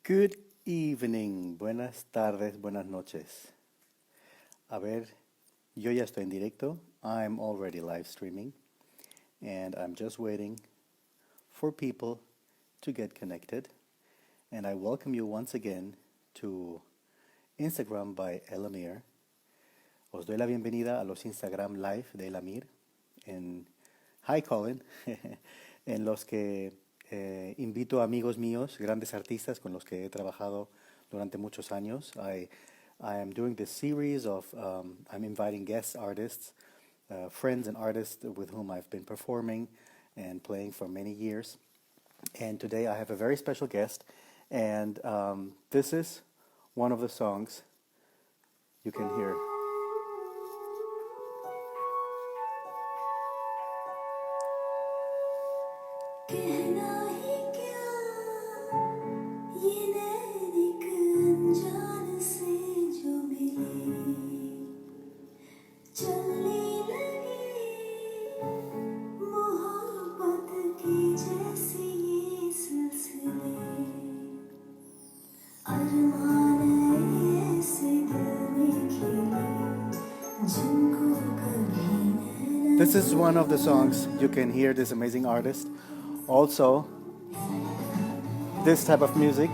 Good evening, buenas tardes, buenas noches. A ver, yo ya estoy en directo. I'm already live streaming, and I'm just waiting for people to get connected. And I welcome you once again to Instagram by Amir. Os doy la bienvenida a los Instagram Live de Amir en Hi Colin, en los que invito a amigos míos, grandes artistas con los que he trabajado durante muchos años. I am doing this series of, I'm inviting guest artists, friends and artists with whom I've been performing and playing for many years. And today I have a very special guest, and this is one of the songs you can hear. This is one of the songs you can hear this amazing artist. Also, this type of music.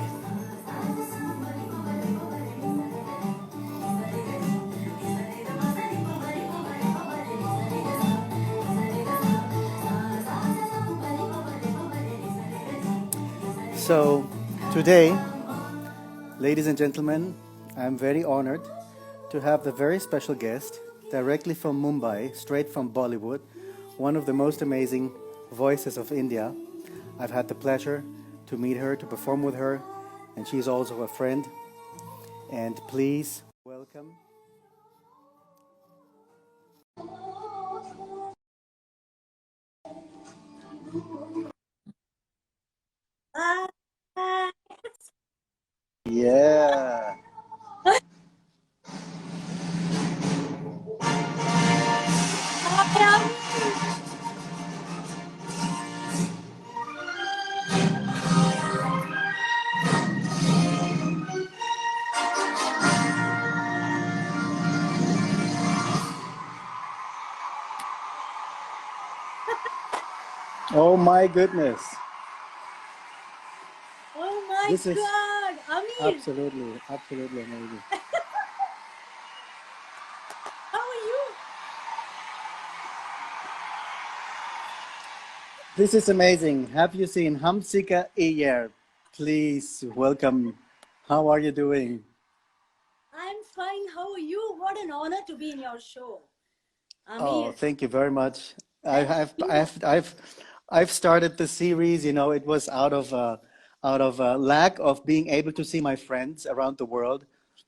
So, today, ladies and gentlemen, I'm very honored to have the very special guest directly from Mumbai, straight from Bollywood, one of the most amazing voices of India. I've had the pleasure to meet her, to perform with her, and she's also a friend. And please welcome. Yeah. Oh my goodness. Oh my This is God, Amir, absolutely amazing. how are you? This is amazing. Have you seen HAMSIKA LYER? Please welcome. How are you doing? I'm fine. How are you? What an honor to be in your show, Oh, Amir. thank you very much. Thank you. I've started the series. You know, it was out of a lack of being able to see my friends around the world,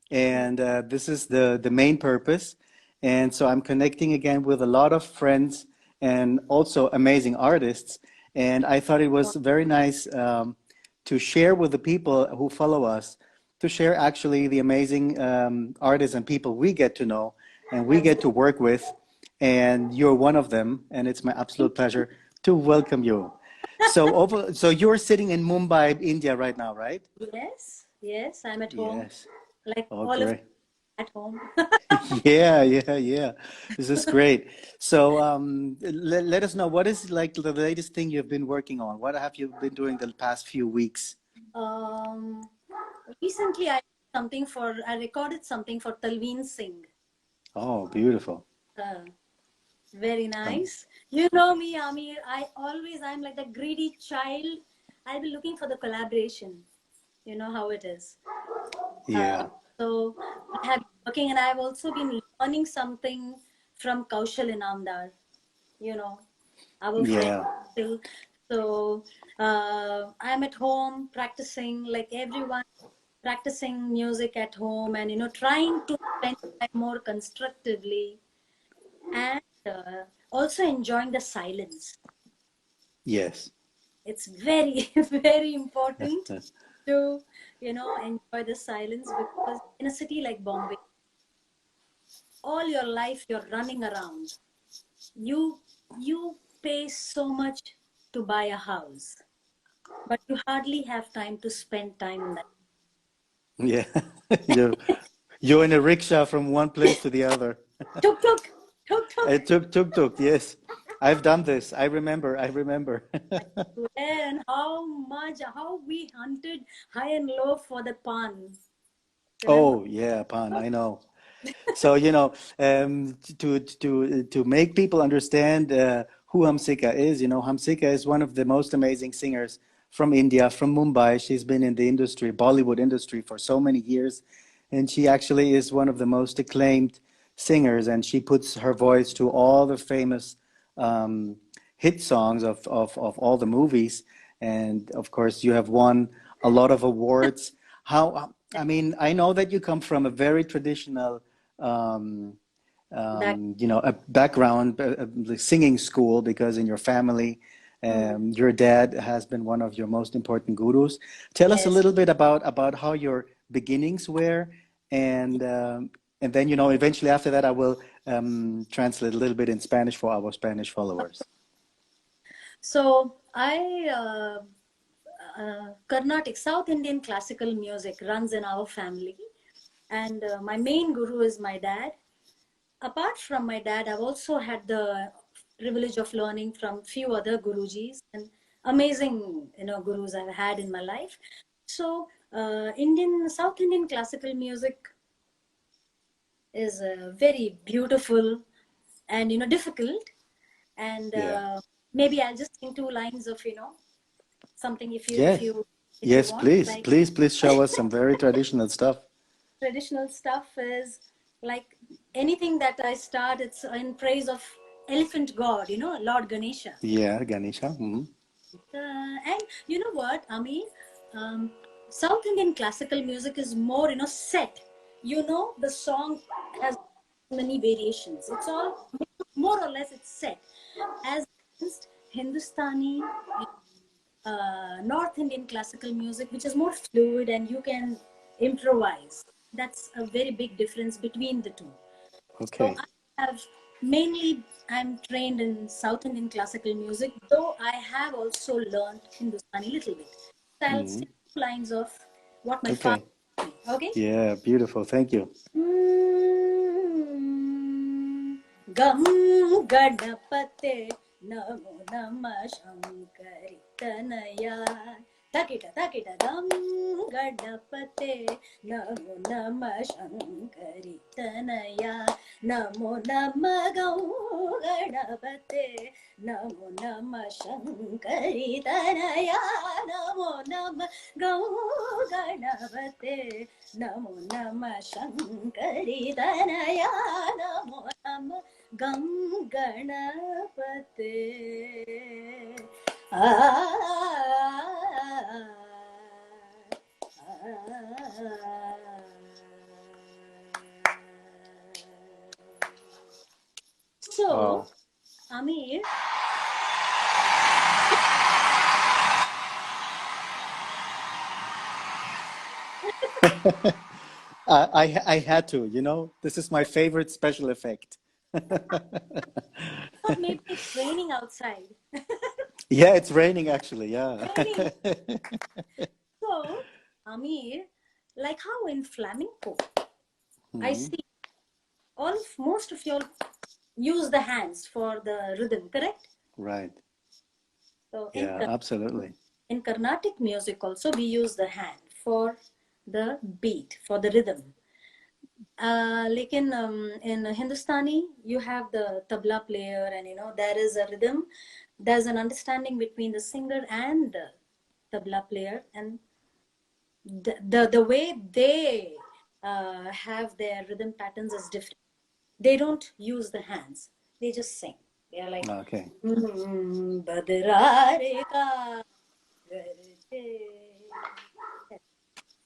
and this is the main purpose. And so I'm connecting again with a lot of friends and also amazing artists. And I thought it was very nice to share with the people who follow us, to share actually the amazing artists and people we get to know and we get to work with, and you're one of them, and it's my absolute pleasure to welcome you. So you're sitting in Mumbai, India right now, right? Yes, I'm at home, Yes. like Oh, all of great. you at home. Yeah. This is great. So let us know, what is like the latest thing you've been working on? What have you been doing the past few weeks? Um, Recently I recorded something for Talveen Singh. Oh, beautiful. Uh, Very Um, nice. You know me, Amir. I'm like the greedy child. I'll be looking for the collaboration. You know how it is. Uh, yeah. so I have been working, and I've also been learning something from Kaushal Inamdar. You know, our friend. Yeah. Still. So I'm at home practicing, like everyone, practicing music at home, and trying to spend time more constructively, and also enjoying the silence. Yes. It's very, very important to, enjoy the silence, because in a city like Bombay, all your life you're running around. You pay so much to buy a house, but you hardly have time to spend time in that. Yeah. You you're in a rickshaw from one place to the other. Tuk tuk, tuk tuk. It took, yes. I've done this. I remember. And how we hunted high and low for the pan. Remember? Oh, yeah, Pan, I know. So, to make people understand who Hamsika is, Hamsika is one of the most amazing singers from India, from Mumbai. She's been in the industry, Bollywood industry, for so many years, and she actually is one of the most acclaimed singers, and she puts her voice to all the famous um, hit songs of all the movies. And of course, you have won a lot of awards. I mean, I know that you come from a very traditional um, Back. a background, like singing school, because in your family, Mm, your dad has been one of your most important gurus. Tell us a yes. little bit about how your beginnings were, and then eventually after that, I will translate a little bit in Spanish for our Spanish followers. So Carnatic South Indian classical music runs in our family, and my main guru is my dad. Apart from my dad, I've also had the privilege of learning from few other gurujis and amazing, gurus I've had in my life. So, South Indian classical music is very beautiful and difficult. And Yeah. maybe I'll just sing two lines of something Yes. if you Yes, want. please, Like please show us some very traditional stuff. traditional stuff is like anything that I start, it's in praise of elephant god, Lord Ganesha. Yeah, Ganesha. And you know what, Amir? Um, South Indian classical music is more, set. The song has many variations. It's all more or less it's set. As against Hindustani, North Indian classical music, which is more fluid and you can improvise. That's a very big difference between the two. So Okay. I'm trained in South Indian classical music, though I have also learned Hindustani a little bit. So I'll Hmm. sing two lines of what my father Okay. taught me. Okay? Yeah, beautiful. Thank you. Gam Ganapate Namo Namah Shankari Tanaya Takita Takita Gam Ganapate Namo Namah Shankari Tanaya Namo Namah Gam Ganapate Namo Namah Shankari Tanaya Namo Namah Gam Ganapate Namo Namah Shankari Tanaya Namo Namah Gam Ganapate. So, Wow. Amir, I had to, this is my favorite special effect. thought maybe it's raining outside. Yeah, it's raining actually. Yeah. Raining. So, Amir, like how in flamenco, I Mhm. see most of y'all use the hands for the rhythm, correct? Right. So Yeah, absolutely. In Carnatic music also we use the hand for the beat, for the rhythm. Like in Hindustani, you have the tabla player, and there is a rhythm. There's an understanding between the singer and the tabla player, and the way they have their rhythm patterns is different. They don't use the hands; they just sing. They are like, Okay. "Badrare ka garche."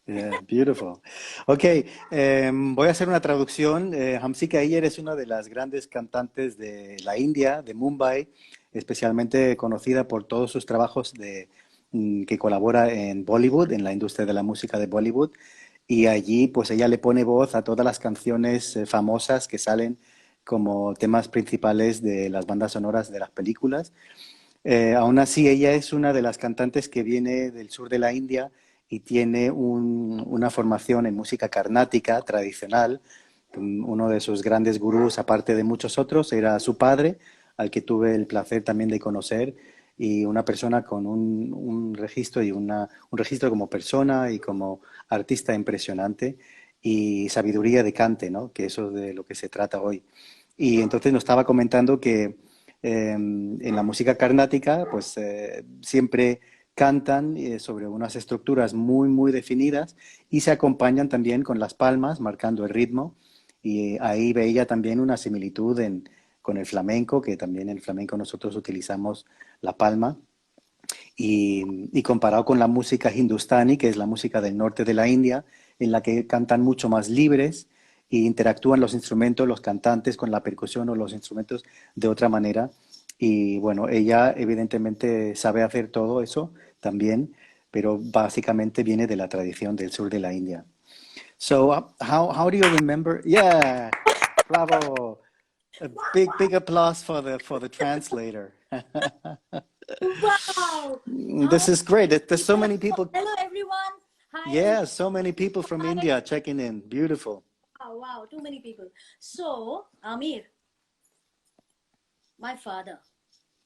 Yeah, beautiful. Ok, voy a hacer una traducción. Hamsika Iyer es una de las grandes cantantes de la India, de Mumbai, especialmente conocida por todos sus trabajos que colabora en Bollywood, en la industria de la música de Bollywood. Y allí, pues ella le pone voz a todas las canciones famosas que salen como temas principales de las bandas sonoras de las películas. Aún así, ella es una de las cantantes que viene del sur de la India y tiene una formación en música carnática tradicional. Uno de sus grandes gurús, aparte de muchos otros, era su padre, al que tuve el placer también de conocer, y una persona con un registro y un registro como persona y como artista impresionante y sabiduría de cante, ¿no? Que eso es de lo que se trata hoy. Y entonces nos estaba comentando que en la música carnática, pues siempre cantan sobre unas estructuras muy, muy definidas y se acompañan también con las palmas, marcando el ritmo. Y ahí veía también una similitud con el flamenco, que también en el flamenco nosotros utilizamos la palma. Y comparado con la música hindustani, que es la música del norte de la India, en la que cantan mucho más libres e interactúan los instrumentos, los cantantes con la percusión o los instrumentos de otra manera. Y bueno, ella evidentemente sabe hacer todo eso también, pero básicamente viene de la tradición del sur de la India. So, how do you remember? Yeah, bravo. A big applause for the translator. Wow! This is great. There's so many people. Hello, everyone. Hi, Yeah, so many people from hi. India checking in. Beautiful. Wow, wow, too many people. So, Amir, my father,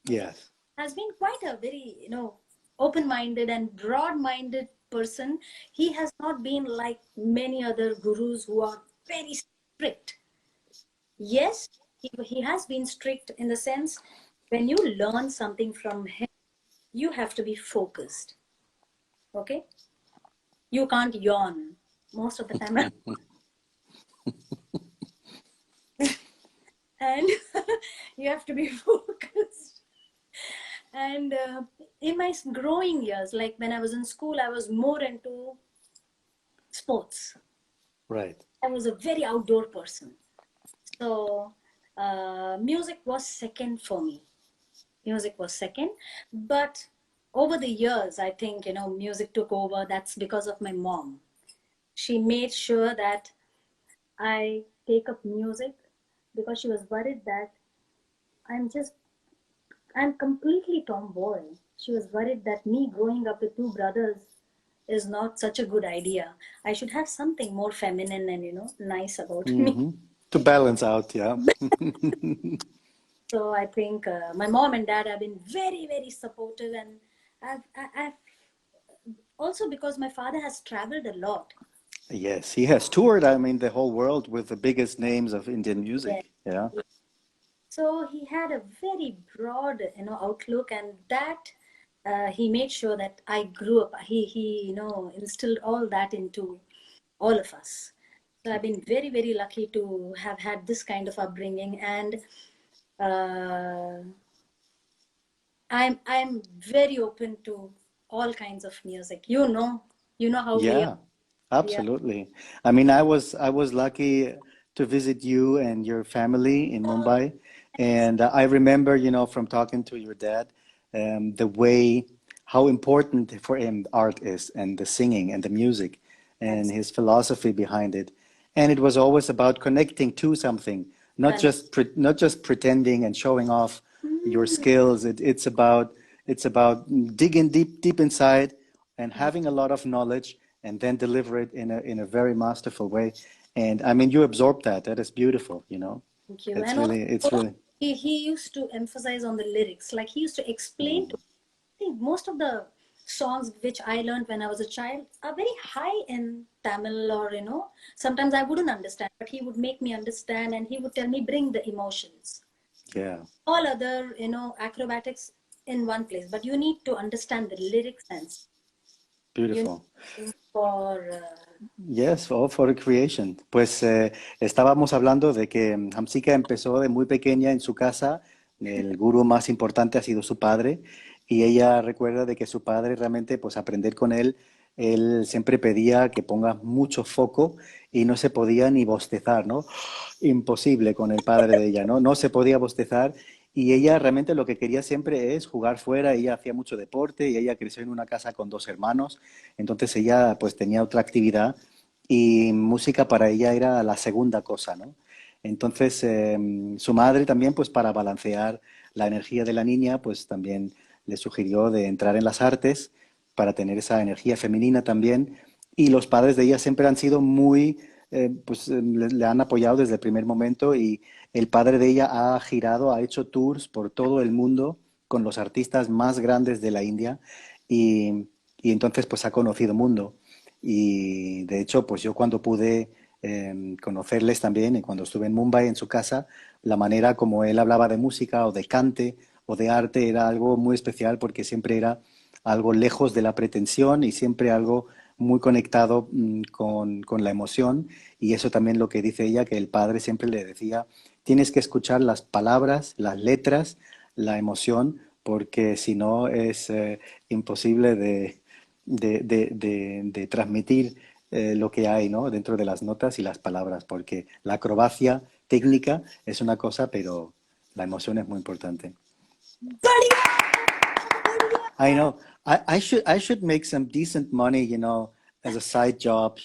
Yes. has been quite a very, open-minded and broad-minded person. He has not been like many other gurus who are very strict. Yes, he has been strict in the sense when you learn something from him, you have to be focused. Okay? You can't yawn most of the time. And you have to be focused. And in my growing years, like when I was in school, I was more into sports. Right. I was a very outdoor person. So music was second for me. Music was second. But over the years, I think, music took over. That's because of my mom. She made sure that I take up music because she was worried that I'm completely tomboy. She was worried that me growing up with two brothers is not such a good idea. I should have something more feminine and, nice about me. To balance out, yeah. So I think my mom and dad have been very, very supportive, and I've also because my father has traveled a lot. Yes, he has toured, I mean, the whole world with the biggest names of Indian music. Yeah. So he had a very broad, outlook, and that he made sure that I grew up. He instilled all that into all of us. So I've been very, very lucky to have had this kind of upbringing, and I'm very open to all kinds of music. How we are. Yeah, absolutely. I mean, I was lucky to visit you and your family in Mumbai, and I remember, from talking to your dad, the way how important for him art is, and the singing and the music, and his philosophy behind it. And it was always about connecting to something, not just pretending and showing off your skills. It's about digging deep inside and having a lot of knowledge and then deliver it in a very masterful way. And I mean, you absorb that. That is beautiful, Thank you. It's And really, it's also, really, he used to emphasize on the lyrics. Like he used to explain to I think most of the songs which I learned when I was a child are very high in Tamil, or sometimes I wouldn't understand, but he would make me understand, and he would tell me, bring the emotions. yeah, All other, acrobatics in one place, but you need to understand the lyrics and beautiful. for Yes, all for the creation. Pues estábamos hablando de que Hamsika empezó de muy pequeña en su casa. El gurú más importante ha sido su padre, y ella recuerda de que su padre realmente, pues aprender con él siempre pedía que ponga mucho foco y no se podía ni bostezar, ¿no? Imposible con el padre de ella, ¿no? No se podía bostezar, y ella realmente lo que quería siempre es jugar fuera. Ella hacía mucho deporte y ella creció en una casa con dos hermanos, entonces ella pues tenía otra actividad, y música para ella era la segunda cosa, ¿no? Entonces su madre también, pues para balancear la energía de la niña, pues también le sugirió de entrar en las artes, para tener esa energía femenina también. Y los padres de ella siempre han sido muy, le han apoyado desde el primer momento y el padre de ella ha girado, ha hecho tours por todo el mundo con los artistas más grandes de la India y entonces pues ha conocido mundo. Y de hecho pues yo cuando pude conocerles también y cuando estuve en Mumbai en su casa, la manera como él hablaba de música o de cante o de arte era algo muy especial porque siempre era algo lejos de la pretensión y siempre algo muy conectado con la emoción. Y eso también lo que dice ella, que el padre siempre le decía, tienes que escuchar las palabras, las letras, la emoción, porque si no es imposible de transmitir lo que hay, ¿no? Dentro de las notas y las palabras, porque la acrobacia técnica es una cosa, pero la emoción es muy importante. I know. I should make some decent money, as a side job,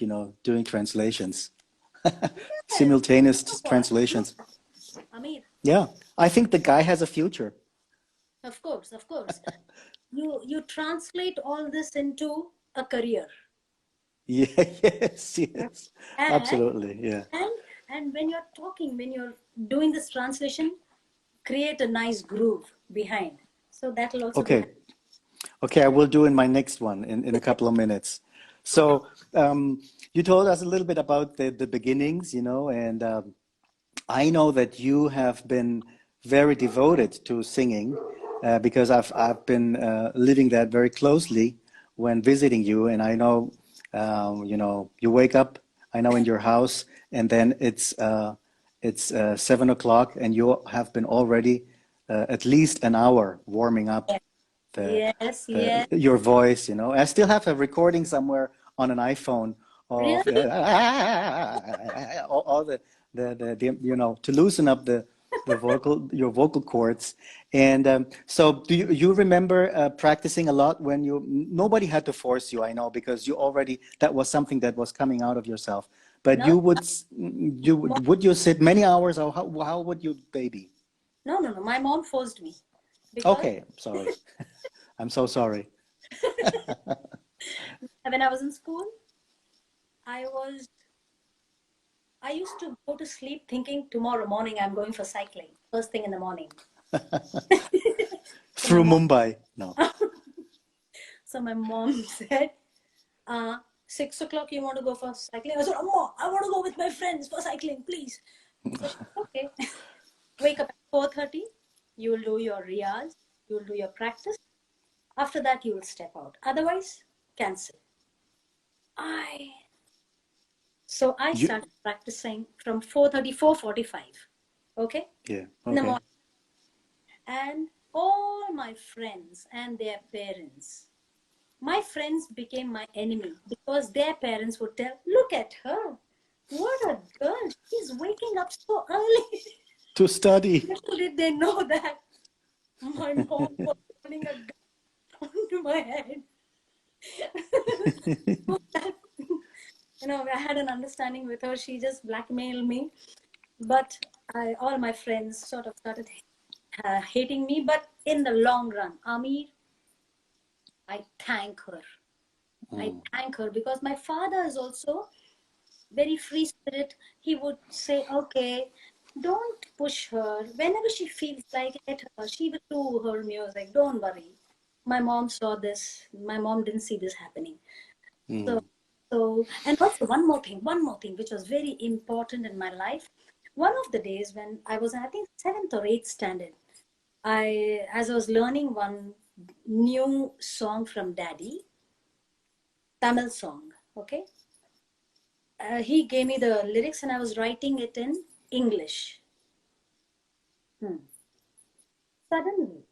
doing translations, simultaneous translations. Amir, Yeah, I think the guy has a future. of course, of course. You translate all this into a career. Yeah, yes, And absolutely, yeah. and and when you're talking, when you're doing this translation, create a nice groove behind. So that will also be Okay, okay, I will do in my next one in a couple of minutes. So, you told us a little bit about the beginnings, and I know that you have been very devoted to singing because I've been living that very closely when visiting you, and I know you wake up, I know in your house, and then it's 7 o'clock, and you have been already at least an hour warming up yes, yes. your voice. I still have a recording somewhere on an iPhone of Really? all the to loosen up your vocal cords. And so do you remember practicing a lot when nobody had to force you, I know, because that was something that was coming out of yourself. But No, would you sit many hours, or how would you baby? no. My mom forced me because Okay, sorry. I'm so sorry. when I was in school, I was I used to go to sleep thinking tomorrow morning I'm going for cycling first thing in the morning. So my Through mom, Mumbai? No. so my mom said, 6 o'clock you want to go for cycling? I said, oh, I want to go with my friends for cycling, please. So okay, wake up at 4:30. You will do your riyaz. You will do your practice. After that, you will step out. Otherwise, cancel. I So I You, started practicing from 4:30, 4:45. Okay? yeah, In the okay. morning. And all my friends and their parents, my friends became my enemy because their parents would tell, look at her. What a girl. She's waking up so early. To study. Little did they know that my mom was putting a gun onto my head. I had an understanding with her. She just blackmailed me. But all my friends sort of started hating me. But in the long run, Amir, I thank her. I thank her because my father is also very free spirit. He would say, okay, don't push her. Whenever she feels like it, she will do her music. Don't worry. My mom saw this. My mom didn't see this happening. So, and also one more thing, which was very important in my life. One of the days when I was, I think, 7th or 8th standard, as I was learning one new song from Daddy, Tamil song, okay? He gave me the lyrics and I was writing it in English. Suddenly,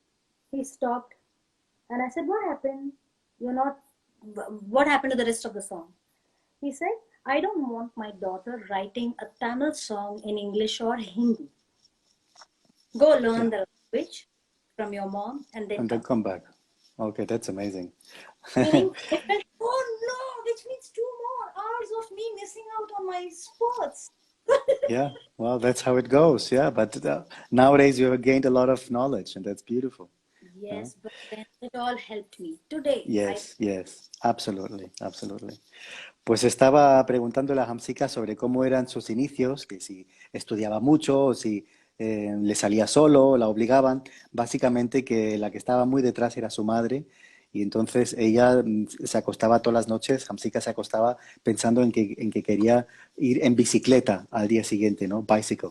he stopped and I said, what happened? What happened to the rest of the song? He said, I don't want my daughter writing a Tamil song in English or Hindi. Go learn Yeah. the language from your mom and then And then come. come back. Okay, that's amazing. Meaning, I felt, oh no, which means 2 more hours of me missing out on my sports. Yeah, well, that's how it goes. Yeah, but nowadays you have gained a lot of knowledge, and that's beautiful. Yes, but then it all helped me. Today, I Yes, yes, absolutely, absolutely. Pues estaba preguntándole a Hamsika sobre cómo eran sus inicios, que si estudiaba mucho o si le salía solo, la obligaban. Básicamente que la que estaba muy detrás era su madre y entonces ella se acostaba todas las noches, Hamsika se acostaba pensando en que quería ir en bicicleta al día siguiente, ¿no? Bicycle.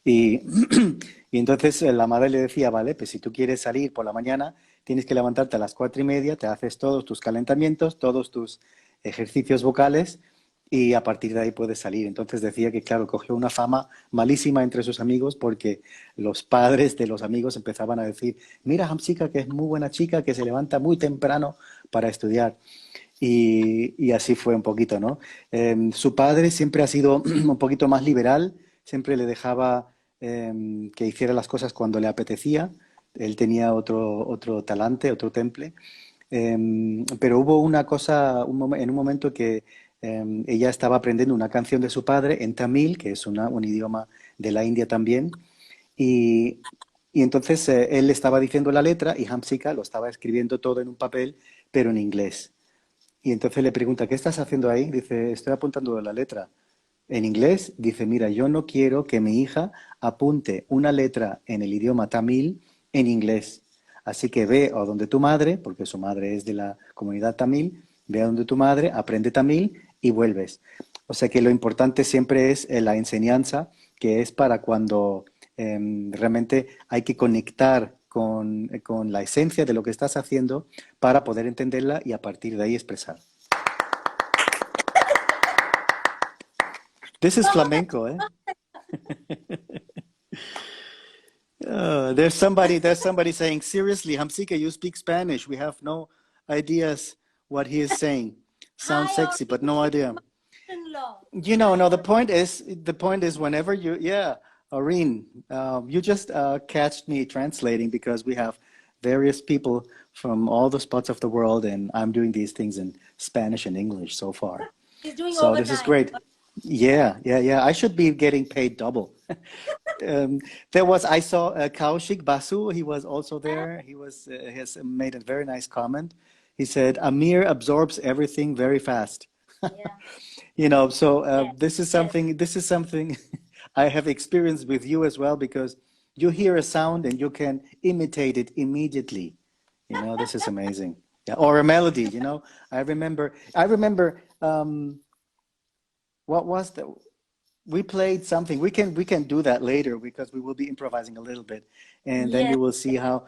Y, y entonces la madre le decía, vale, pues si tú quieres salir por la mañana, tienes que levantarte a las 4:30, te haces todos tus calentamientos, todos tus ejercicios vocales y a partir de ahí puedes salir. Entonces decía que, claro, cogió una fama malísima entre sus amigos porque los padres de los amigos empezaban a decir, mira, Hamsika, que es muy buena chica, que se levanta muy temprano para estudiar. Y así fue un poquito, ¿no? Su padre siempre ha sido un poquito más liberal, siempre le dejaba que hiciera las cosas cuando le apetecía. Él tenía otro talante, otro temple. Pero hubo una cosa, en un momento que ella estaba aprendiendo una canción de su padre en tamil, que es un idioma de la India también, y, y entonces él estaba diciendo la letra y Hamsika lo estaba escribiendo todo en un papel, pero en inglés. Y entonces le pregunta, ¿qué estás haciendo ahí? Dice, estoy apuntando la letra. En inglés dice, mira, yo no quiero que mi hija apunte una letra en el idioma tamil en inglés. Así que ve a donde tu madre, porque su madre es de la comunidad tamil, ve a donde tu madre, aprende tamil y vuelves. O sea que lo importante siempre es la enseñanza, que es para cuando realmente hay que conectar con la esencia de lo que estás haciendo para poder entenderla y a partir de ahí expresar. This is flamenco, ¿eh? There's somebody saying, seriously, Hamsika, you speak Spanish. We have no ideas what he is saying. Sounds hi, sexy, but no idea. in-law. You know, no, the point is whenever yeah, Aureen, you just catched me translating because we have various people from all the spots of the world, and I'm doing these things in Spanish and English so far. He's doing So this is overtime. great. Yeah, yeah, yeah. I should be getting paid double. I saw Kaushik Basu. He was also there. He has made a very nice comment. He said, Amir absorbs everything very fast. Yeah, So yeah, yes. this is something I have experienced with you as well because you hear a sound and you can imitate it immediately. This is amazing. Yeah, or a melody. I remember. What was the? We played something. We can do that later because we will be improvising a little bit, and then Yes, you will see how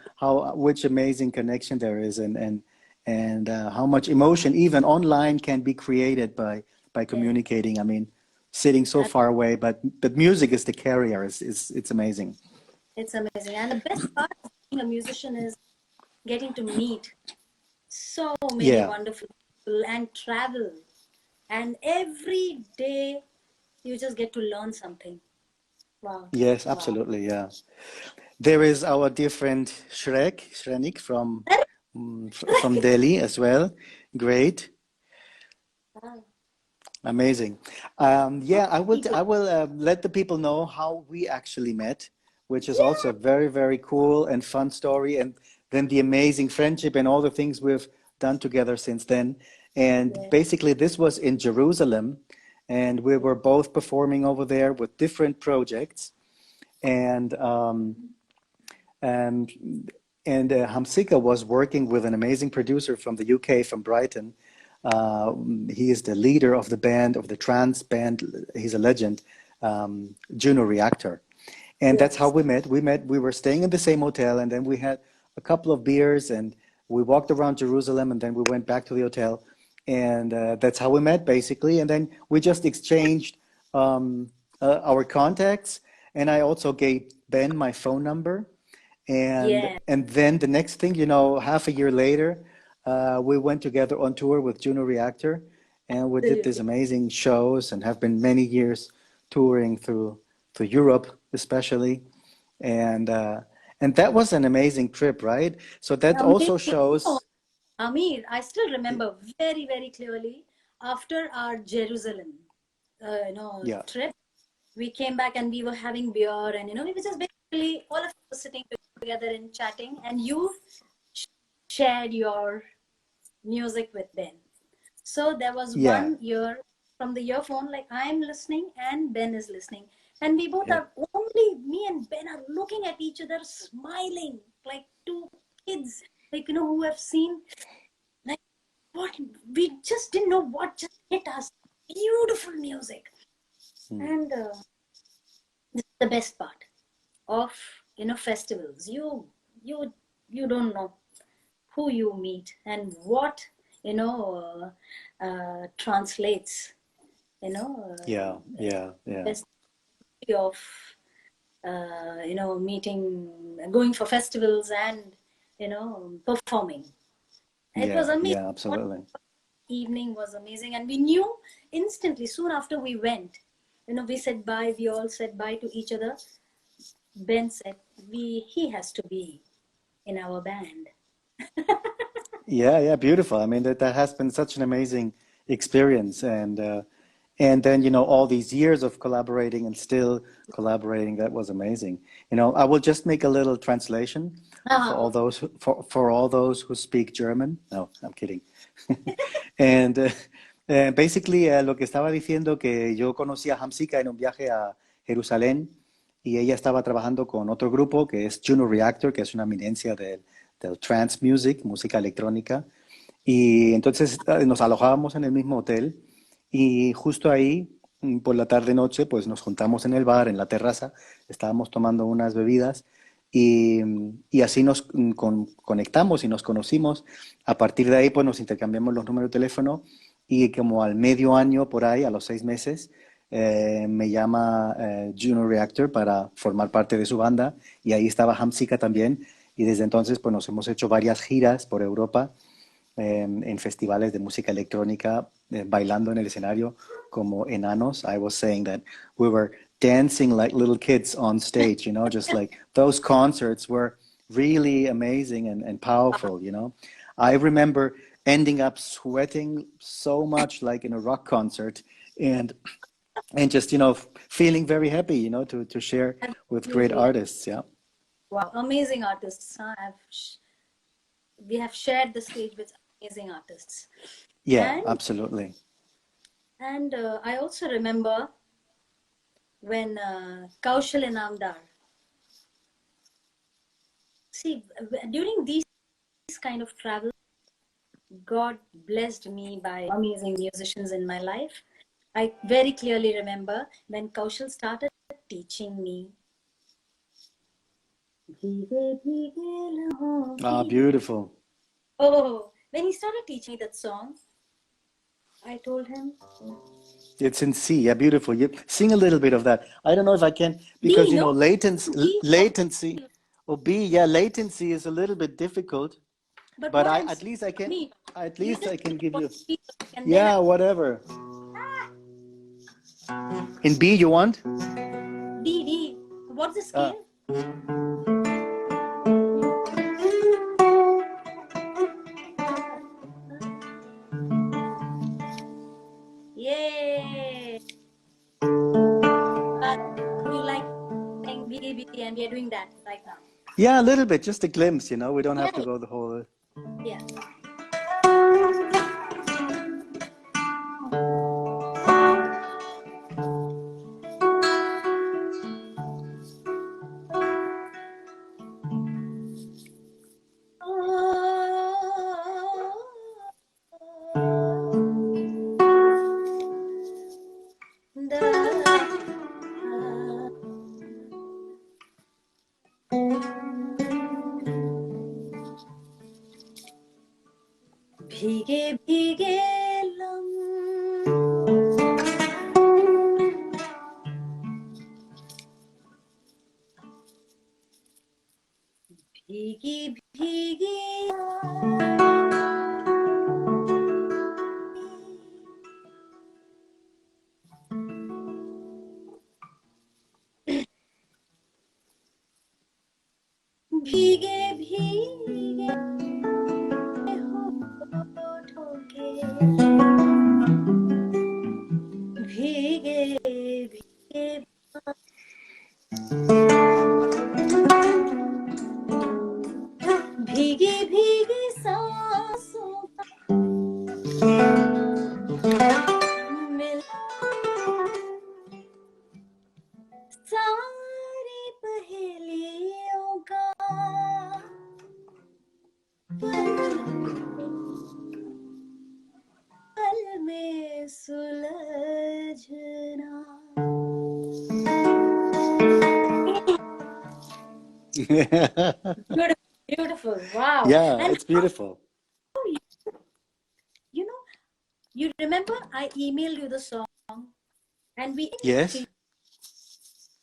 which amazing connection there is, and how much emotion even online can be created by yes. communicating. I mean, sitting so And far away, but music is the carrier. It's amazing. it's amazing. And the best part of being a musician is getting to meet so many Yeah. wonderful people and travel. And every day you just get to learn something. Wow. Yes, Wow. absolutely. Yeah. There is our dear friend Shrenik from Delhi as well. Great. Wow. Amazing. Yeah, I will let the people know how we actually met, which is also a very, very cool and fun story, and then the amazing friendship and all the things we've done together since then. And Yeah. basically, this was in Jerusalem, and we were both performing over there with different projects. And and Hamsika was working with an amazing producer from the UK, from Brighton. He is the leader of the band, of the trance band. He's a legend, Juno Reactor. And that's how Yes. we met. We were staying in the same hotel, and then we had a couple of beers, and we walked around Jerusalem, and then we went back to the hotel. And that's how we met, basically. And then we just exchanged our contacts. And I also gave Ben my phone number. And Yeah. and then the next thing, half a year later, we went together on tour with Juno Reactor, and we did these Absolutely. amazing shows, and have been many years touring through Europe, especially, and uh, and that was an amazing trip, right? So that also Amazing. Oh, shows, Amir, I still remember very, very clearly after our Jerusalem, yeah, trip. We came back and we were having beer, and we were just basically all of us were sitting together and chatting. And you shared your music with Ben. So there was Yeah. one ear from the earphone, like I'm listening and Ben is listening. And we both Yeah. are only, me and Ben are looking at each other, smiling like two kids, like, who have seen, like, what we just didn't know what just hit us. Beautiful music. And this is the best part of, festivals. You don't know who you meet and what, translates, Yeah. Yeah. Yeah. best of, going for festivals and, performing. It was Yeah. amazing. Yeah. What Absolutely. evening was amazing. And we knew instantly, soon after we went, we said bye, we all said bye to each other. Ben said, he has to be in our band. Yeah, yeah, beautiful. I mean, that has been such an amazing experience, and then all these years of collaborating and still collaborating. That was amazing. I will just make a little translation for all Okay. those for all those who speak German. No, I'm kidding. And basically, lo que estaba diciendo que yo conocí a Hamsika en un viaje a Jerusalén y ella estaba trabajando con otro grupo que es Juno Reactor, que es una eminencia del trance music, música electrónica. Y entonces nos alojábamos en el mismo hotel y justo ahí, por la tarde-noche, pues nos juntamos en el bar, en la terraza, estábamos tomando unas bebidas y, y así nos conectamos y nos conocimos. A partir de ahí, pues nos intercambiamos los números de teléfono y como al medio año, por ahí, a los 6 meses, me llama Juno Reactor para formar parte de su banda y ahí estaba Hamsika también y desde entonces pues nos hemos hecho varias giras por Europa en festivales de música electrónica, bailando en el escenario como enanos. I was saying that we were dancing like little kids on stage, just like those concerts were really amazing and powerful. I remember ending up sweating so much like in a rock concert and just feeling very happy to share with great Absolutely. artists. Yeah. Wow, amazing artists. Huh? We have shared the stage with amazing artists. Yeah, And absolutely. I also remember when Kaushal and Amdar. See, during these kind of travel, God blessed me by amazing musicians in my life. I very clearly remember when Kaushal started teaching me. Ah, beautiful. Oh, when he started teaching me that song, I told him, It's in C. Yeah, beautiful. You sing a little bit of that. I don't know if I can because B, no? B, latency. Or B, yeah, latency is a little bit difficult. but But what I I'm at saying, least I can me, at you least just I can sing give for you. me, and then Yeah, whatever. In B you want? D, D. What's the Uh, scale? Yay! You like saying B, B, and we are doing that right now. yeah, a little bit, just a glimpse, we don't have to Yeah, go the whole. yeah. भीगे भीगे lump भीगी भीगी भीगे भीगे होठों के भीगे भीगे भीगी भीगी मिल सारी पहेलियों का पल में सुलझना. Beautiful, beautiful, wow. Yeah, And it's beautiful. you know, you remember I emailed you the song and we Yes.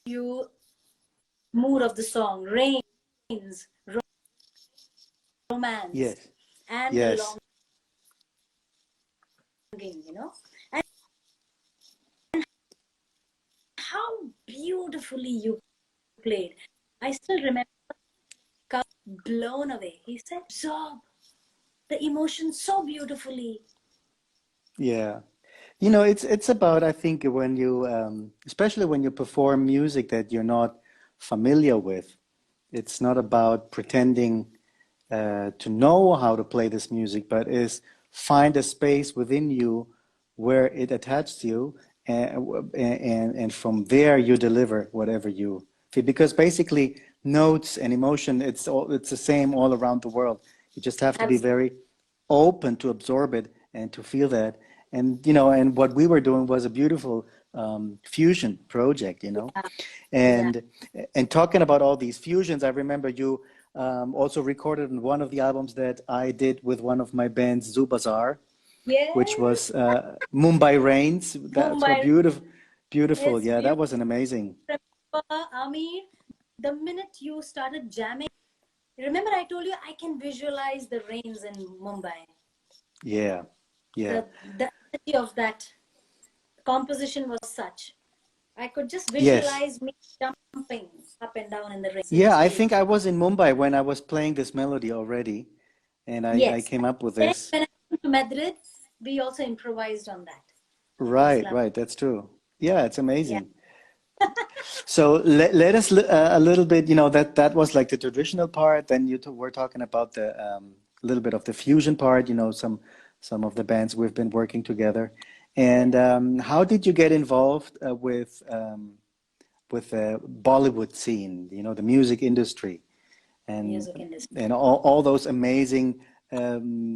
you mood of the song, rains, romance, Yes. and the Yes. longing, and how beautifully you played. I still remember, blown away. He said, absorb the emotion so beautifully. Yeah. You know, it's about, I think, when you especially when you perform music that you're not familiar with. It's not about pretending to know how to play this music, but is find a space within you where it attaches you, and from there you deliver whatever you feel. Because basically, notes and emotion, it's the same all around the world. You just have to be Absolutely. very open to absorb it and to feel that. And and what we were doing was a beautiful fusion project, Yeah. and talking about all these fusions, I remember you also recorded in one of the albums that I did with one of my bands, Zubazar, which Yes. was Mumbai Rains. That's what Mumbai. beautiful. It's Yeah, that beautiful. was an amazing. Remember, Amir, the minute you started jamming, remember I told you I can visualize the rains in Mumbai. Yeah, yeah. The energy of that composition was such. I could just Yes. visualize me jumping up and down in the rains. It Yeah, was I very think I was in Mumbai when I was playing this melody already, and I yes. came up with Then this. when I came to Madrid, we also improvised on that. It was Right, lovely. right. That's true. Yeah, it's Yeah. amazing. So let us a little bit, that was like the traditional part. Then we're talking about the a little bit of the fusion part, some of the bands we've been working together. And Yeah. how did you get involved with the Bollywood scene, the music industry, and Music industry. all those amazing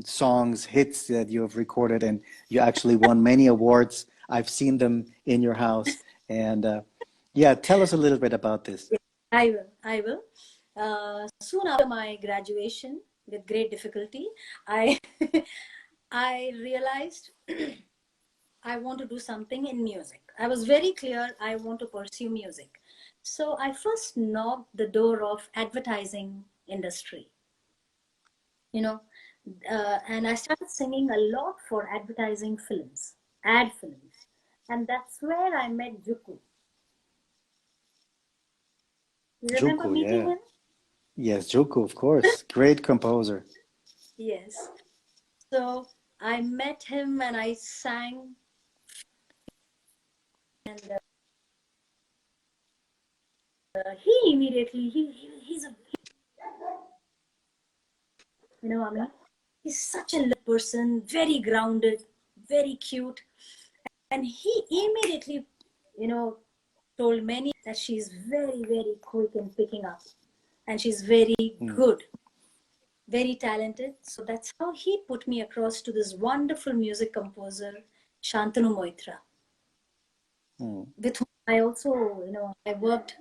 songs, hits that you have recorded, and you actually won many awards. I've seen them in your house, and yeah, tell us a little bit about this. Yeah, I will. I will. Soon after my graduation, with great difficulty, I I realized I want to do something in music. I was very clear I want to pursue music. So I first knocked the door of advertising industry, you know, and I started singing a lot for advertising films, ad films. And that's where I met Juku. You remember Juku, meeting yeah. him? Yes, Juku, of course. Great composer. Yes. So I met him and I sang, and he immediately he's a I mean he's such a little person, very grounded, very cute, and he immediately you know told many that she's very quick in picking up, and she's very Mm, good, very talented. So that's how he put me across to this wonderful music composer, Shantanu Moitra, mm, with whom I also, I worked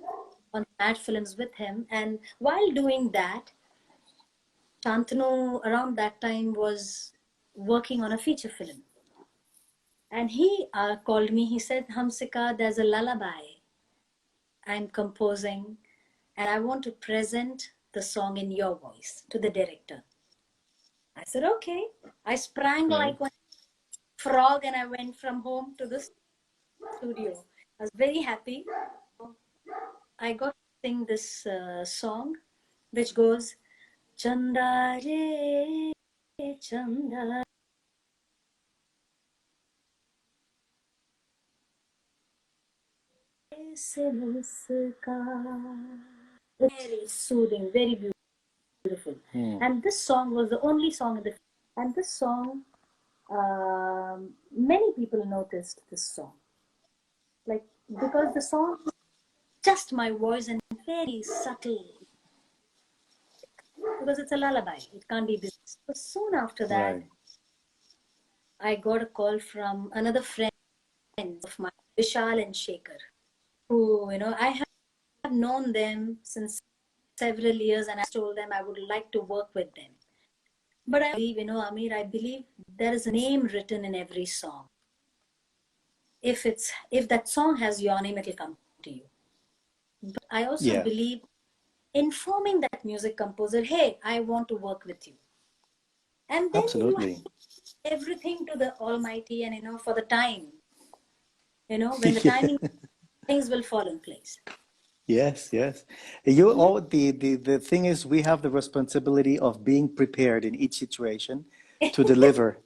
on ad films with him. And while doing that, Shantanu around that time was working on a feature film. And he called me, he said, Hamsika, there's a lullaby I'm composing, and I want to present the song in your voice to the director. I said, okay. I sprang right. like one frog and I went from home to the studio. I was very happy. I got to sing this song, which goes, Chanda re, Chanda se muska. Very soothing, very beautiful. Mm, And this song was the only song in the and this song many people noticed this song. Like, because the song is just my voice and very subtle, because it's a lullaby. It can't be business. So soon after that, Right. I got a call from another friend of mine, Vishal and Shekhar, who, I have known them since several years, and I told them I would like to work with them. But I believe, Amir, I believe there is a name written in every song. If that song has your name, it will come to you. But I also Yeah, believe informing that music composer, hey, I want to work with you. And then you have absolutely. everything to the Almighty, and for the time, when the timing, things will fall in place. Yes, yes. Mhm. The thing is, we have the responsibility of being prepared in each situation to deliver.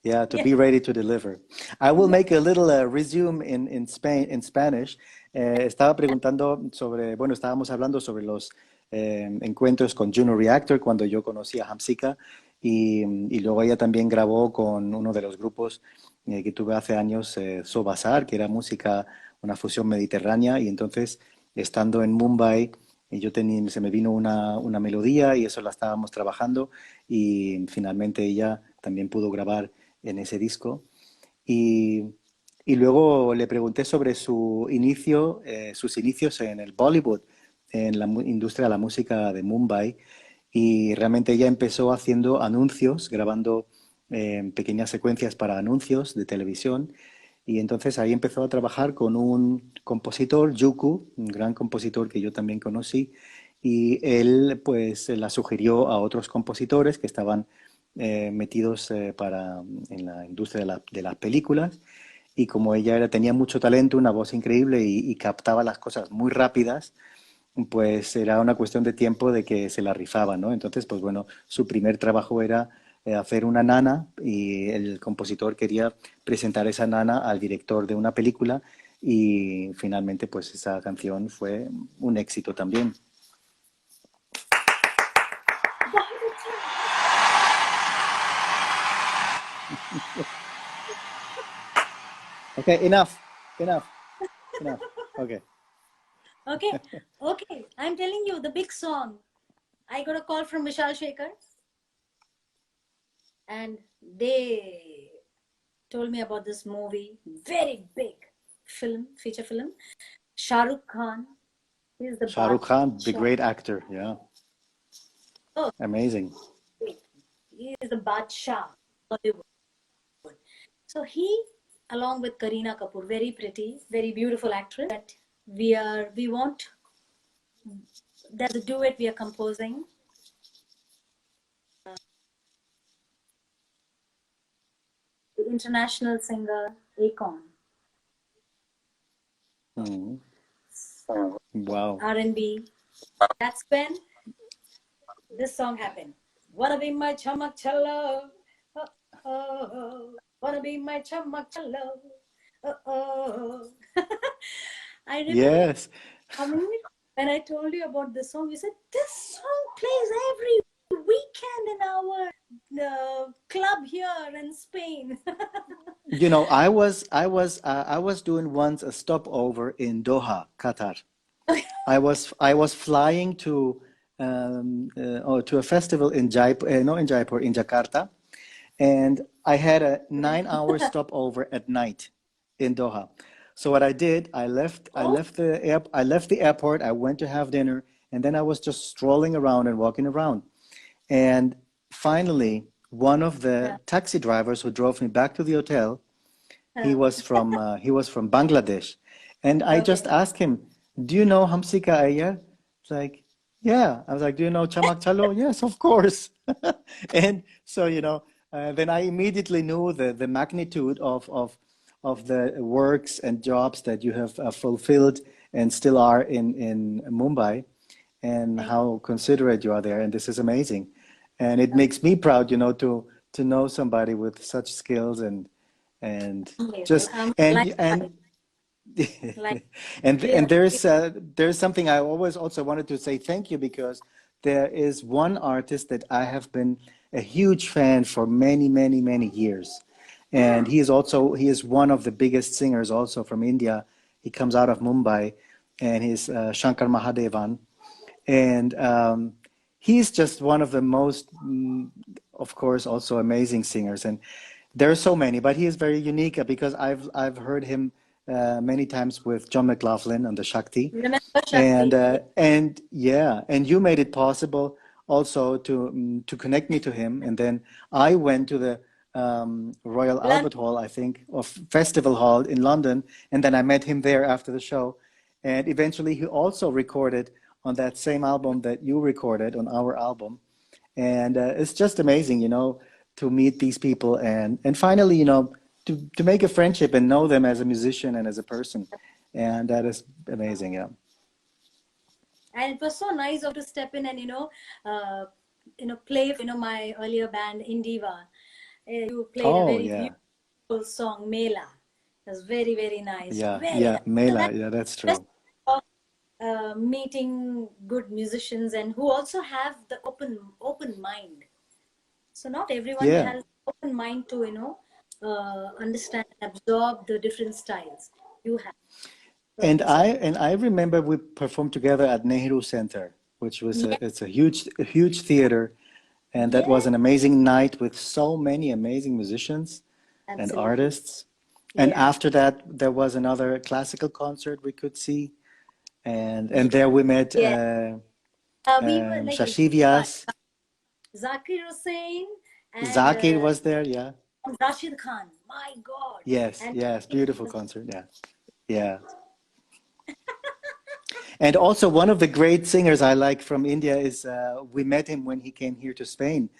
Yeah, to Yeah. be ready to deliver. I will Yeah. make a little resume in Spanish. Estaba preguntando sobre, bueno, estábamos hablando sobre los encuentros con Juno Reactor cuando yo conocí a Hamsika y luego ella también grabó con uno de los grupos que tuve hace años, Sobasar, que era música, una fusión mediterránea y entonces estando en Mumbai, se me vino una melodía y eso la estábamos trabajando y finalmente ella también pudo grabar en ese disco. Y, y luego le pregunté sobre sus inicios en el Bollywood, en la industria de la música de Mumbai. Y realmente ella empezó haciendo anuncios, grabando pequeñas secuencias para anuncios de televisión. Y entonces ahí empezó a trabajar con un compositor, Yuku, un gran compositor que yo también conocí. Y él pues se la sugirió a otros compositores que estaban metidos en la industria de las películas. Y como tenía mucho talento, una voz increíble y captaba las cosas muy rápidas, pues era una cuestión de tiempo de que se la rifaba, ¿no? Entonces, pues bueno, su primer trabajo era hacer una nana y el compositor quería presentar esa nana al director de una película y finalmente pues esa canción fue un éxito también. Okay, enough. Okay. Okay. Okay. I'm telling you, the big song. I got a call from Vishal Shekhar, and they told me about this movie, very big feature film. Shah Rukh Khan is the Shah Rukh Khan, the Badshah. great actor, yeah, Oh, amazing. wait. He is the Badshah of Bollywood. So he, along with Kareena Kapoor, very pretty, very beautiful actress, that we want, there's a duet we are composing. The international singer Akon. Mhm. Wow. R&B. That's when this song happened. Wanna be my Chammak Challo. Oh, oh. Wanna be my Chammak Challo. Oh, oh. I remember, Yes. Amir, when I told you about this song, you said, this song plays every weekend in our club here in Spain. You know, I was doing once a stopover in Doha, Qatar. I was flying to a festival in Jaipur, not in Jaipur, in Jakarta, and I had a 9 hour stopover at night in Doha. So what I did, Oh, I left the airport. I went to have dinner, and then I was just strolling around and walking around. And finally, one of yeah. the taxi drivers who drove me back to the hotel, Uh, he was from Bangladesh, and I just okay. asked him, "Do you know Hamsika Iyer?" It's like, "Yeah." I was like, "Do you know Chammak Challo?" "Yes, of course." And so then I immediately knew the magnitude of the works and jobs that you have fulfilled and still are in Mumbai, and Thank how considerate you are there. And this is amazing, and it you. makes me proud, to know somebody with such skills and Amazing. just Likewise, and like and really. there's something I always also wanted to say thank you, because there is one artist that I have been a huge fan for many years, And he is one of the biggest singers also from India. He comes out of Mumbai, and he's Shankar Mahadevan. And he's just one of the most, of course, also amazing singers. And there are so many, but he is very unique because I've heard him many times with John McLaughlin on the Shakti. Remember Shakti? And yeah, and you made it possible also to connect me to him. And then I went to the Royal London. Albert Hall, I think, or Festival Hall in London, and then I met him there after the show. And eventually he also recorded on that same album that you recorded on our album. And it's just amazing, you know, to meet these people and finally, you know, to make a friendship and know them as a musician and as a person. And that is amazing, yeah. And it was so nice of to step in and play my earlier band Indiva. You played a very beautiful song, Mela. It was very, very nice. Yeah, very yeah, nice. Mela, yeah, that's true. Meeting good musicians and who also have the open mind. So not everyone has open mind to understand and absorb the different styles you have. And I remember we performed together at Nehru Center, which was it's a huge theater, and that was an amazing night with so many amazing musicians and artists. And after that, there was another classical concert we could see, and there we met Shashi Vyas. Zakir Hussain. And, Zakir was there, yeah. Rashid Khan, my God. Yes, yes, beautiful concert, yeah, yeah. And also one of the great singers I like from India is, we met him when he came here to Spain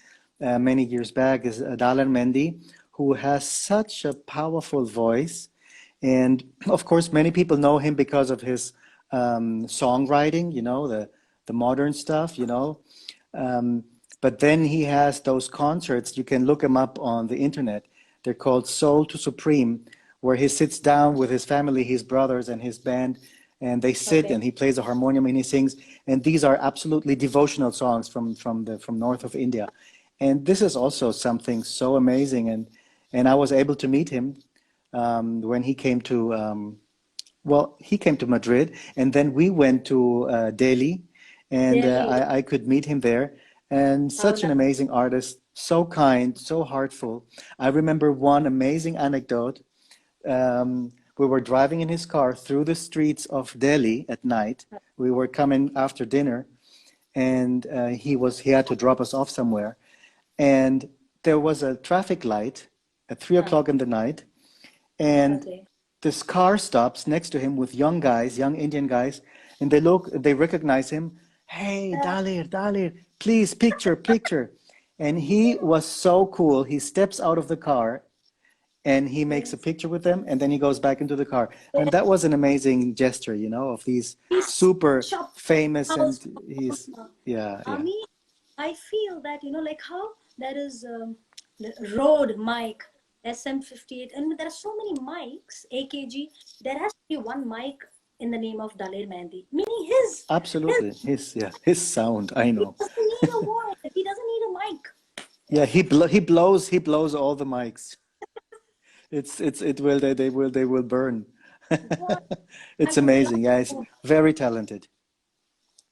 many years back, is Dalar Mendy, who has such a powerful voice. And of course, many people know him because of his songwriting, you know, the modern stuff, you know. But then he has those concerts, you can look him up on the internet. They're called Soul to Supreme, where he sits down with his family, his brothers and his band, and they sit and he plays a harmonium and he sings. And these are absolutely devotional songs from north of India. And this is also something so amazing. And I was able to meet him when he came to, he came to Madrid, and then we went to Delhi, and I could meet him there. And such an amazing artist, so kind, so heartful. I remember one amazing anecdote. We were driving in his car through the streets of Delhi at night. We were coming after dinner, and he had to drop us off somewhere. And there was a traffic light at 3 o'clock in the night, and this car stops next to him with young guys, young Indian guys, and they recognize him. Hey, Dalir, please, picture. And he was so cool. He steps out of the car and he makes a picture with them, and then he goes back into the car. And that was an amazing gesture, you know, of these super famous, and he's, Amir, I feel that, you know, like how there is the Rode mic, SM58, and there are so many mics, AKG. There has to be one mic in the name of Dalir Mendy, meaning his. Absolutely, his sound. I know. He doesn't need a voice. He doesn't need a mic. Yeah, he blows all the mics. They will burn. It's amazing, guys. Very talented.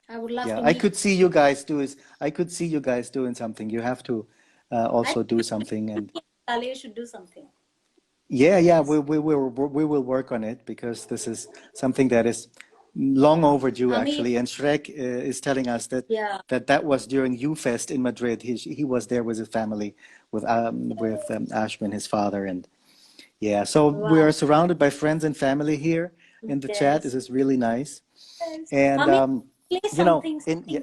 I would love to. I could see you guys doing something. You have to also do something, and Dalir should do something. Yeah, we will work on it, because this is something that is long overdue, actually. And Shrek is telling us that that was during U-Fest in Madrid. He was there with his family, with Ashwin, his father, and so we are surrounded by friends and family here in the chat. This is really nice. And you know,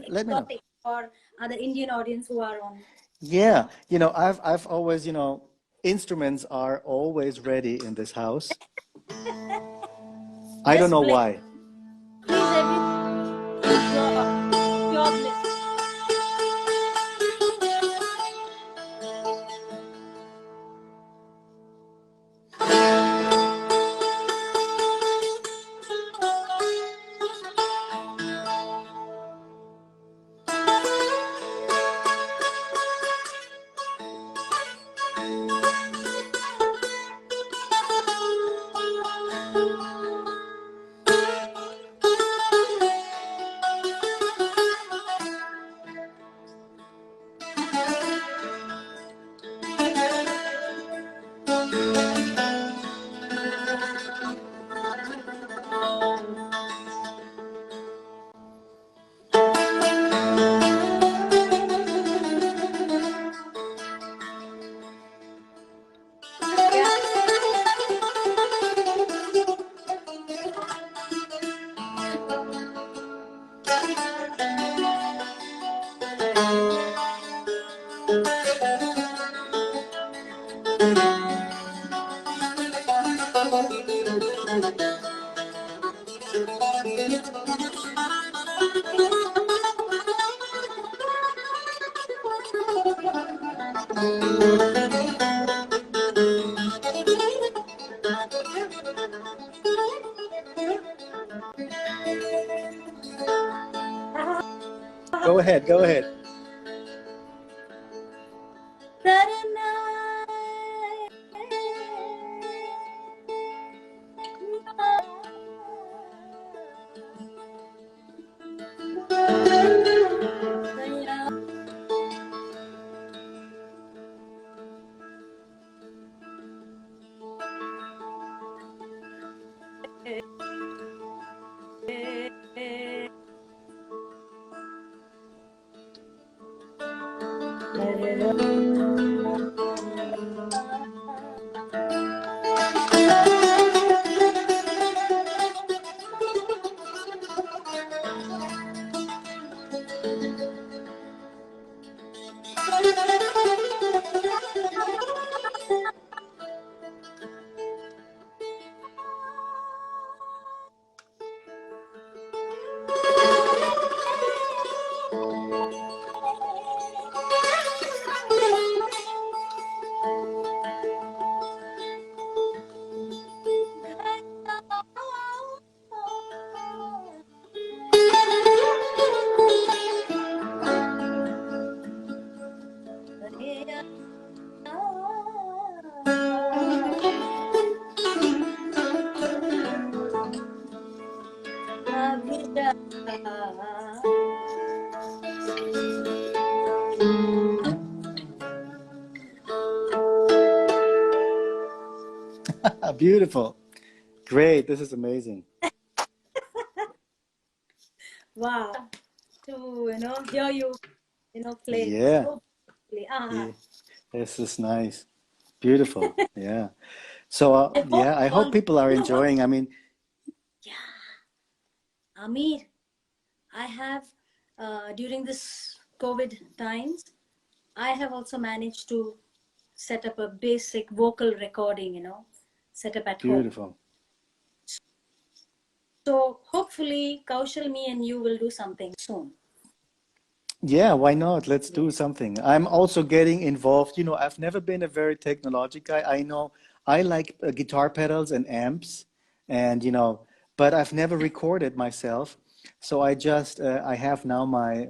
let me know for other Indian audience who are on. Yeah, you know, I've always, you know, instruments are always ready in this house. I don't know why. Please, your bliss. Yeah. Go ahead, go ahead. Beautiful. Great. This is amazing. Wow. To hear you play Yeah. so beautifully. Yeah. This is nice. Beautiful. Yeah. So, I hope yeah, I hope people are enjoying. I mean, yeah, Amir, I have during this COVID times, I have also managed to set up a basic vocal recording, set up at home. beautiful. So hopefully, Kaushal, me and you will do something soon. Yeah, why not? Let's do something. I'm also getting involved. You know, I've never been a very technology guy. I know I like guitar pedals and amps, and but I've never recorded myself. So I have now my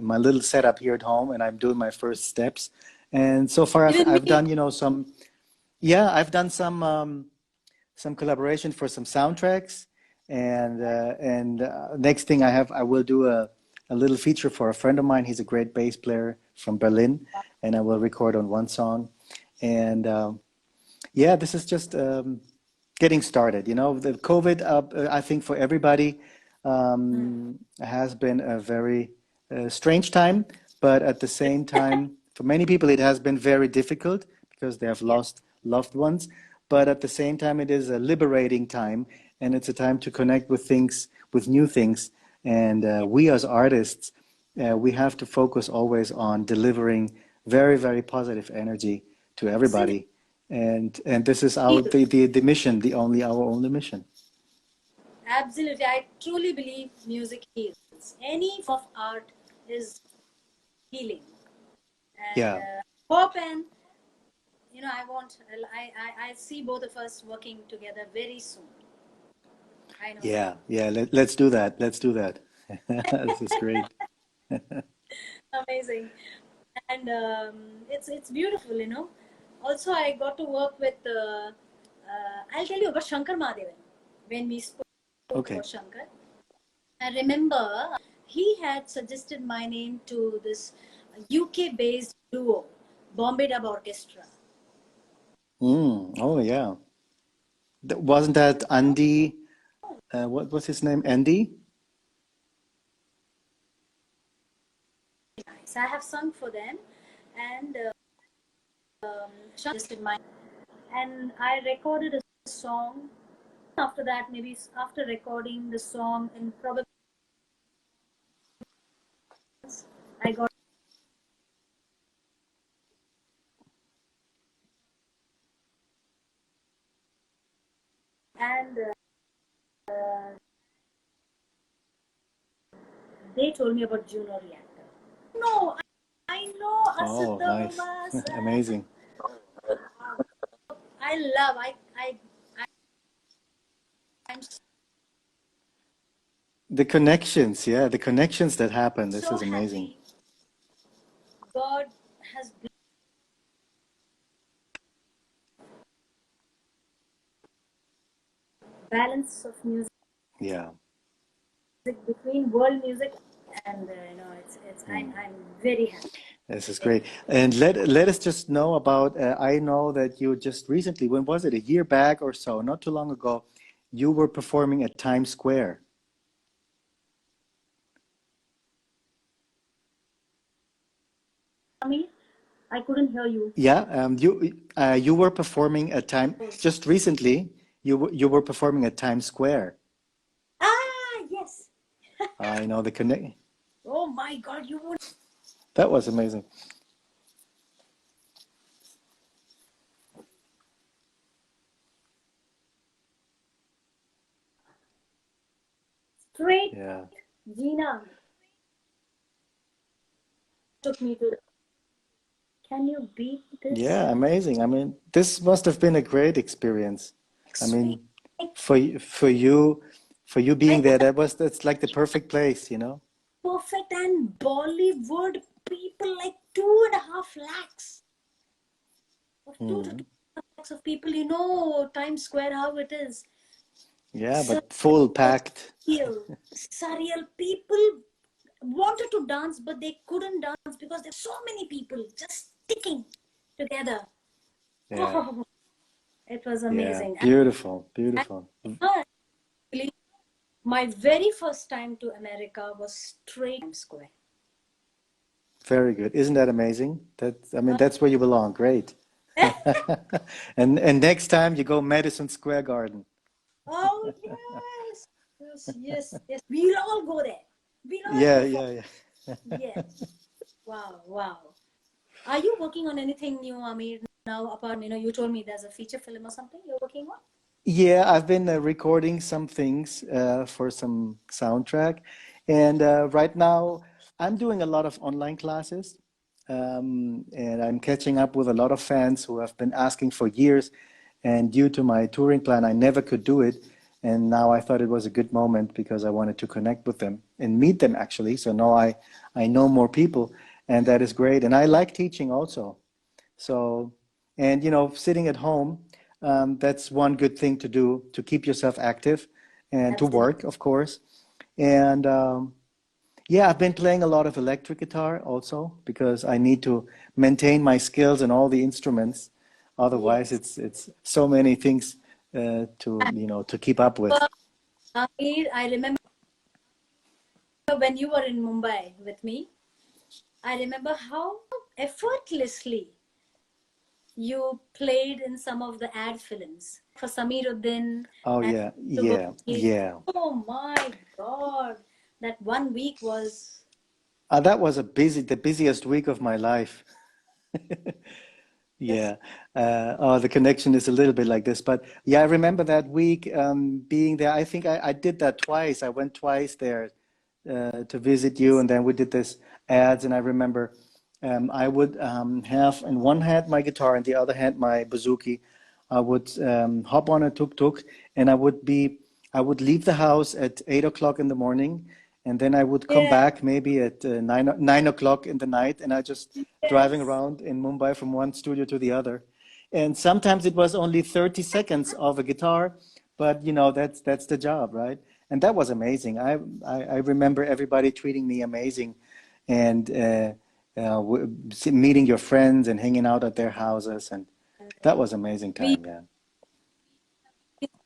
little setup here at home, and I'm doing my first steps. And so far, I've Even I've me. done I've done some collaboration for some soundtracks, and next thing I will do a little feature for a friend of mine. He's a great bass player from Berlin, and I will record on one song. And yeah, this is just getting started. The COVID, I think for everybody, has been a very strange time, but at the same time, for many people, it has been very difficult because they have Yeah. lost loved ones. But at the same time, it is a liberating time, and it's a time to connect with things, with new things. And we as artists, we have to focus always on delivering very, very positive energy to Absolutely. everybody. And this is the mission, our only mission. Absolutely. I truly believe music heals. Any form of art is healing. And Yeah. hope and I see both of us working together very soon. I know that. Yeah, let's do that. Let's do that. This is great. Amazing. And it's beautiful. Also, I got to work with, I'll tell you about Shankar Mahadevan when we spoke Okay. about Shankar. I remember he had suggested my name to this UK based duo, Bombay Dub Orchestra. Oh, yeah. Wasn't that Andy? What was his name? Andy? Nice. I have sung for them, and just in my and I recorded a song. After that, maybe after recording the song, and probably I got and they told me about Juno reactor. No, I know Oh, nice. Asatoma. Amazing. I love. I'm The connections, yeah, the connections that happen. This so is amazing. happy. God has balance of music Yeah. between world music and I'm very happy. This is great. And let us just know about, I know that you just recently, when was it? A year back or so, not too long ago, you were performing at Times Square. Amir, I couldn't hear you. Yeah, you were performing at just recently, you were performing at Times Square. Ah, yes. I know the connect. Oh my God, you would. That was amazing. Straight Yeah. Gina took me to. Can you beat this? Yeah, amazing. I mean, this must have been a great experience. I Sweet. mean, for you I being there, that's like the perfect place, you know? perfect and Bollywood people like 2.5 lakhs of two to Mhm. 2.5 lakhs of people. You know Times Square how it is. Yeah, Surreal, but full packed. surreal. People wanted to dance, but they couldn't dance because there's so many people just sticking together. Yeah, Oh, it was yeah, amazing. beautiful, And beautiful. actually, my very first time to America was straight Times Square. Very good. Isn't that amazing? I mean, that's where you belong. Great. And next time you go Madison Square Garden. Oh yes, yes, yes, yes. We'll all go there. We'll all Yeah, perform. yeah, yeah. Yes. Wow, wow. Are you working on anything new, Amir? Now, apart, you told me there's a feature film or something you're working on. Yeah, I've been recording some things for some soundtrack, and right now I'm doing a lot of online classes, and I'm catching up with a lot of fans who have been asking for years, and due to my touring plan, I never could do it, and now I thought it was a good moment because I wanted to connect with them and meet them actually. So now I know more people, and that is great, and I like teaching also. So, and sitting at home, that's one good thing to do to keep yourself active and to Absolutely. work, of course. And yeah, I've been playing a lot of electric guitar also because I need to maintain my skills in all the instruments. Otherwise, Yes. it's so many things to keep up with. Amir, I remember when you were in Mumbai with me. I remember how effortlessly you played in some of the ad films for Samiruddin Oh and yeah, the yeah, Burmese. yeah. Oh my God, that 1 week was. That was the busiest week of my life. Yes. Yeah. Oh, the connection is a little bit like this, but yeah, I remember that week being there. I think I did that twice. I went twice there to visit you, and then we did this ads. And I remember I would have in one hand my guitar and the other hand my bouzouki. I would hop on a tuk-tuk, and I would leave the house at 8 o'clock in the morning, and then I would come Yeah. back maybe at 9 o'clock in the night, and I just driving Yes. around in Mumbai from one studio to the other. And sometimes it was only 30 seconds of a guitar, but that's the job, right? And that was amazing. I remember everybody treating me amazing, and meeting your friends and hanging out at their houses, and That was amazing We time, yeah.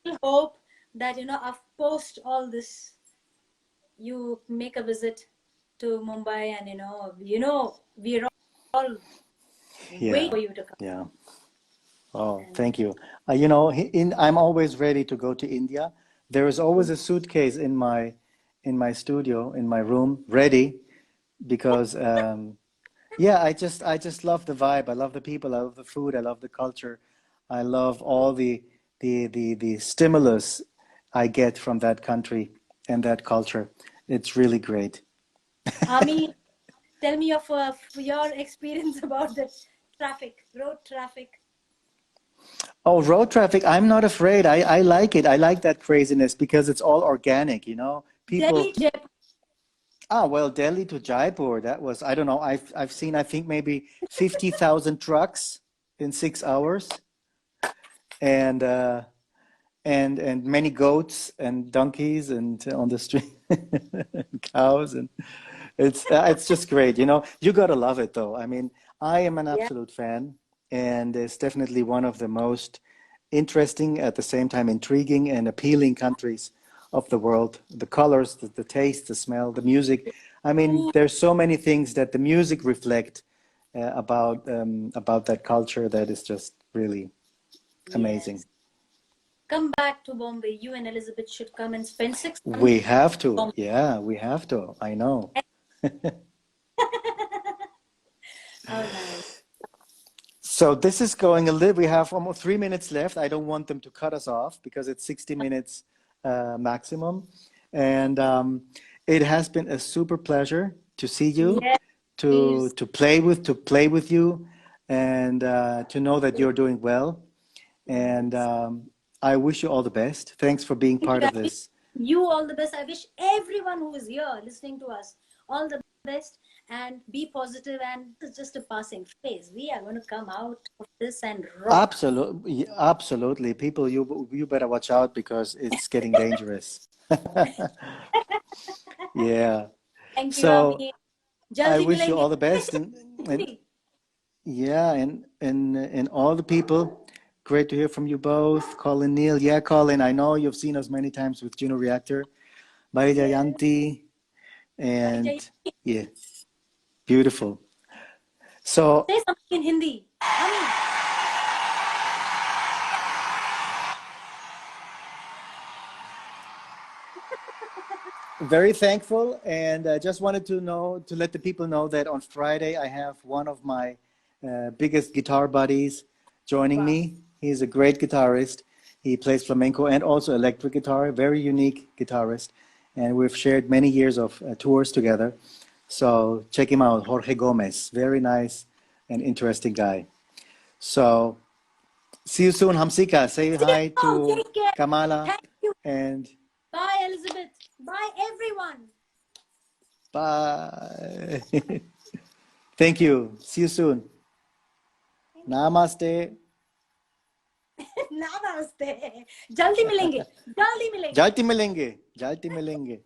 still hope that, of post all this, you make a visit to Mumbai, and we're all waiting Yeah, for you to come. yeah. Oh, And thank you. I'm always ready to go to India. There is always a suitcase in my studio, in my room, ready because yeah, I just love the vibe. I love the people. I love the food. I love the culture. I love all the stimulus I get from that country and that culture. It's really great. Ami, tell me of your experience about the road traffic. Oh, road traffic, I'm not afraid. I like it. I like that craziness because it's all organic, you know. People, Delhi, Jaipur. well, Delhi to Jaipur, that was, I don't know, I've seen, I think maybe 50,000 trucks in 6 hours and and many goats and donkeys and on the street and cows and it's just great, you know. You gotta love it though. I mean, I am an Yeah. absolute fan, and it's definitely one of the most interesting, at the same time intriguing and appealing countries of the world. The colors, the taste, the smell, the music. I mean, Ooh, there's so many things that the music reflect about that culture that is just really amazing. yes. Come back to Bombay. You and Elizabeth should come and spend 6 months We have in to. Bombay. Yeah, we have to. I know. Oh, nice. So this is going a little, we have almost 3 minutes left. I don't want them to cut us off because it's 60 minutes maximum. And it has been a super pleasure to see you, Yes, please. to play with you, and to know that you're doing well. And Yes. I wish you all the best. Thanks for being Thank you. part of I wish this. you all the best. I wish everyone who is here listening to us all the best, and be positive. And it's just a passing phase. We are going to come out of this and rock. Absolutely, absolutely. People, you better watch out because it's getting dangerous. Yeah. Thank you, So Amir. I Jaldi wish you milenge. all the best, and yeah, and all the people. Great to hear from you both, Colin, Neil. Yeah, Colin, I know you've seen us many times with Juno Reactor, Maria Yes. Yanti, Bye, and Jai. yeah, beautiful. So Say something in Hindi. Amir. very thankful, and I just wanted to let the people know that on Friday I have one of my biggest guitar buddies joining Wow. me. He's a great guitarist. He plays flamenco and also electric guitar, very unique guitarist, and we've shared many years of tours together. So check him out, Jorge Gomez, very nice and interesting guy. So see you soon, Hamsika. Say See you hi all. to Take care. Kamala Thank you. and Bye, Elizabeth. Bye, everyone. bye. Thank you. See you soon. Namaste. Namaste. जल्दी मिलेंगे. जल्दी मिलेंगे. Jalti milenge. Jalti milenge.